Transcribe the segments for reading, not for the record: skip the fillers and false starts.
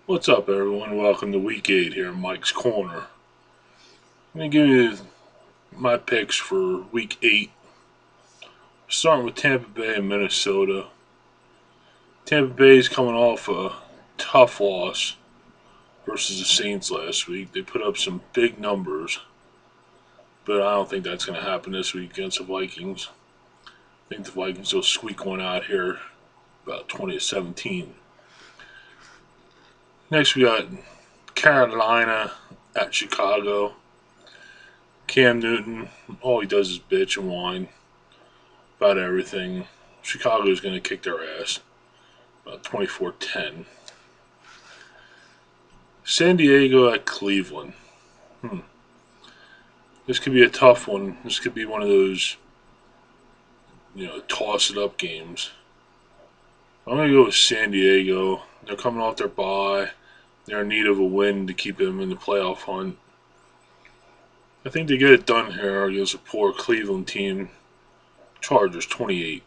What's up, everyone? Welcome to Week 8 here in Mike's Corner. I'm going to give you my picks for Week 8, starting with Tampa Bay and Minnesota. Tampa Bay is coming off a tough loss versus the Saints last week. They put up some big numbers, but I don't think that's going to happen this week against the Vikings. I think the Vikings will squeak one out here about 20-17. Next, we got Carolina at Chicago. Cam Newton, all he does is bitch and whine about everything. Chicago's going to kick their ass about 24-10. San Diego at Cleveland. This could be a tough one. This could be one of those, toss it up games. I'm going to go with San Diego. They're coming off their bye. They're in need of a win to keep them in the playoff hunt. I think they get it done here against a poor Cleveland team. Chargers 28-13.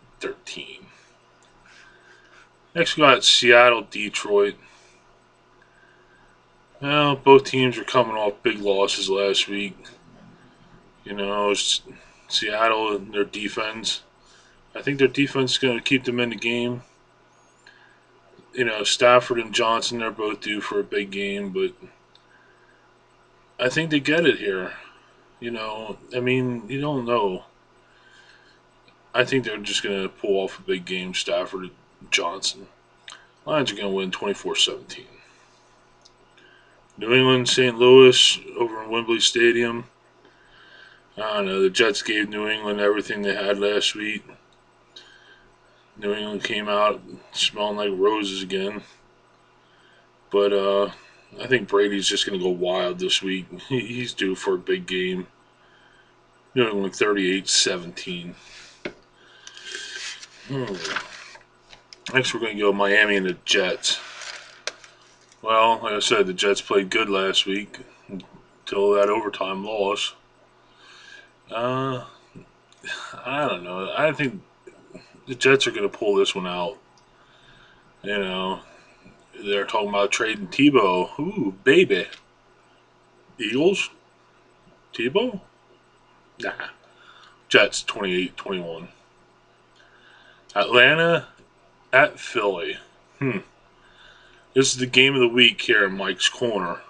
Next, we got Seattle, Detroit. Well, both teams are coming off big losses last week. Seattle and their defense. I think their defense is going to keep them in the game. Stafford and Johnson, they're both due for a big game, but I think they get it here. You don't know. I think they're just going to pull off a big game, Stafford and Johnson. Lions are going to win 24-17. New England, St. Louis, over in Wembley Stadium. I don't know. The Jets gave New England everything they had last week. New England came out smelling like roses again. But I think Brady's just going to go wild this week. He's due for a big game. New England 38-17. Next, we're going to go Miami and the Jets. Well, like I said, the Jets played good last week until that overtime loss. I don't know. I think the Jets are going to pull this one out. They're talking about trading Tebow. Ooh, baby. Eagles? Tebow? Nah. Jets 28-21. Atlanta at Philly. This is the game of the week here in Mike's Corner.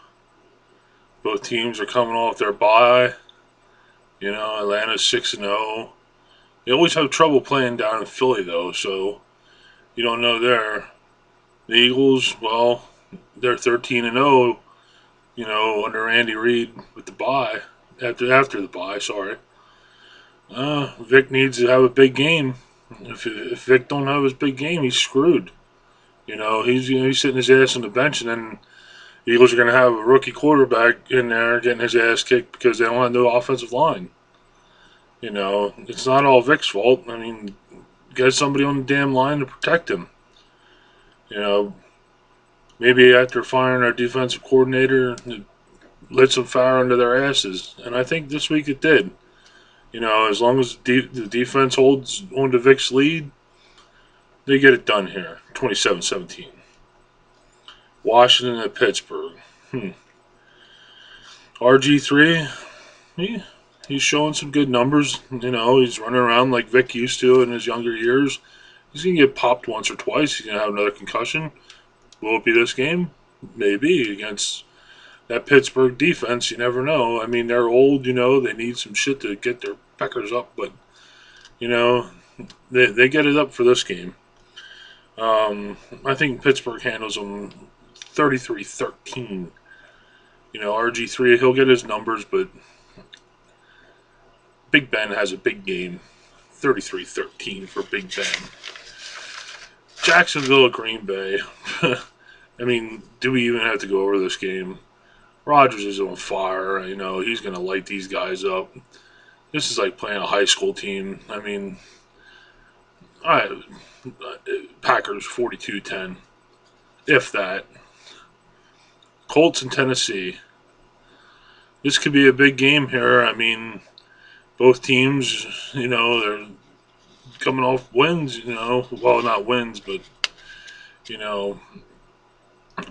Both teams are coming off their bye. Atlanta's 6-0. They always have trouble playing down in Philly, though, so you don't know there. The Eagles, well, they're 13-0, under Andy Reid with the bye. After the bye, sorry. Vic needs to have a big game. If Vic don't have his big game, he's screwed. He's sitting his ass on the bench, and then the Eagles are going to have a rookie quarterback in there getting his ass kicked because they don't have no offensive line. It's not all Vic's fault. I mean, get somebody on the damn line to protect him. Maybe after firing our defensive coordinator, it lit some fire under their asses. And I think this week it did. As long as the defense holds on to Vic's lead, they get it done here. 27-17. Washington at Pittsburgh. RG3, he's showing some good numbers. He's running around like Vic used to in his younger years. He's going to get popped once or twice. He's going to have another concussion. Will it be this game? Maybe. Against that Pittsburgh defense, you never know. I mean, they're old, they need some shit to get their peckers up, but, they get it up for this game. I think Pittsburgh handles them 33-13. RG3, he'll get his numbers, but Big Ben has a big game. 33-13 for Big Ben. Jacksonville, Green Bay. I mean, do we even have to go over this game? Rodgers is on fire. He's going to light these guys up. This is like playing a high school team. I mean, Packers 42-10. If that. Colts in Tennessee. This could be a big game here. I mean, both teams, they're coming off wins, well, not wins, but,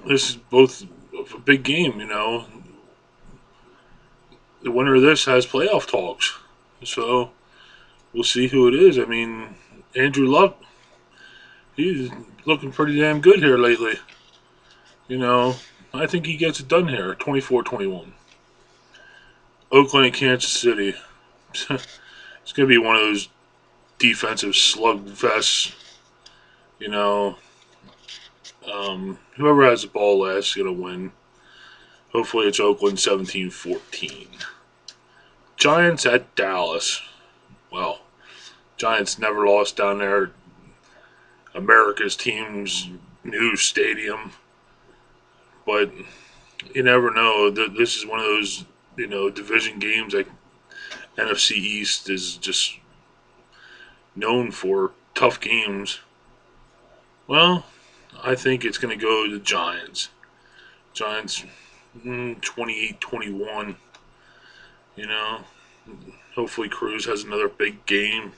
this is both a big game. The winner of this has playoff talks. So we'll see who it is. I mean, Andrew Luck, he's looking pretty damn good here lately. You know, I think he gets it done here, 24-21. Oakland and Kansas City. It's going to be one of those defensive slugfests. You know, whoever has the ball last is going to win. Hopefully it's Oakland 17-14. Giants at Dallas. Well, Giants never lost down there. America's team's new stadium. But you never know. This is one of those, division games like NFC East is just known for tough games. Well, I think it's going to go to the Giants. Giants 28-21. Hopefully Cruz has another big game.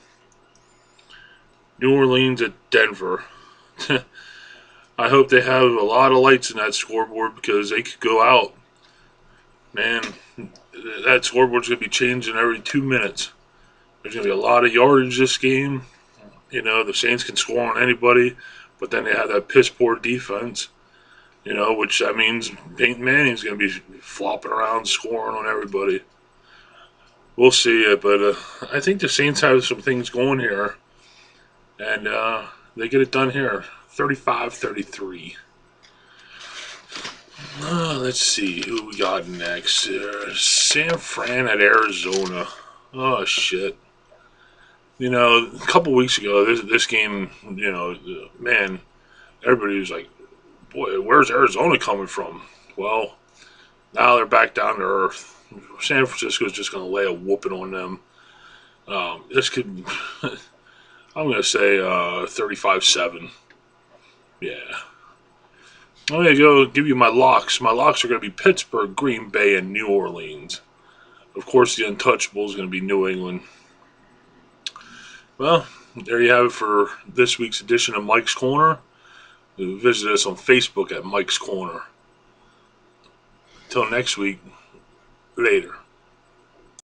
New Orleans at Denver. I hope they have a lot of lights in that scoreboard because they could go out. Man, that scoreboard's going to be changing every 2 minutes. There's going to be a lot of yardage this game. The Saints can score on anybody, but then they have that piss poor defense. Which that means Peyton Manning's going to be flopping around, scoring on everybody. We'll see it, but I think the Saints have some things going here, and they get it done here, 35-33. Let's see who we got next. San Fran at Arizona. Oh shit! A couple weeks ago, this game, man, everybody was like, "Boy, where's Arizona coming from?" Well, now they're back down to earth. San Francisco's just going to lay a whooping on them. This could, I'm going to say 35-7. Yeah. I'm going to go give you my locks. My locks are going to be Pittsburgh, Green Bay, and New Orleans. Of course, the untouchable is going to be New England. Well, there you have it for this week's edition of Mike's Corner. Visit us on Facebook at Mike's Corner. Until next week, later.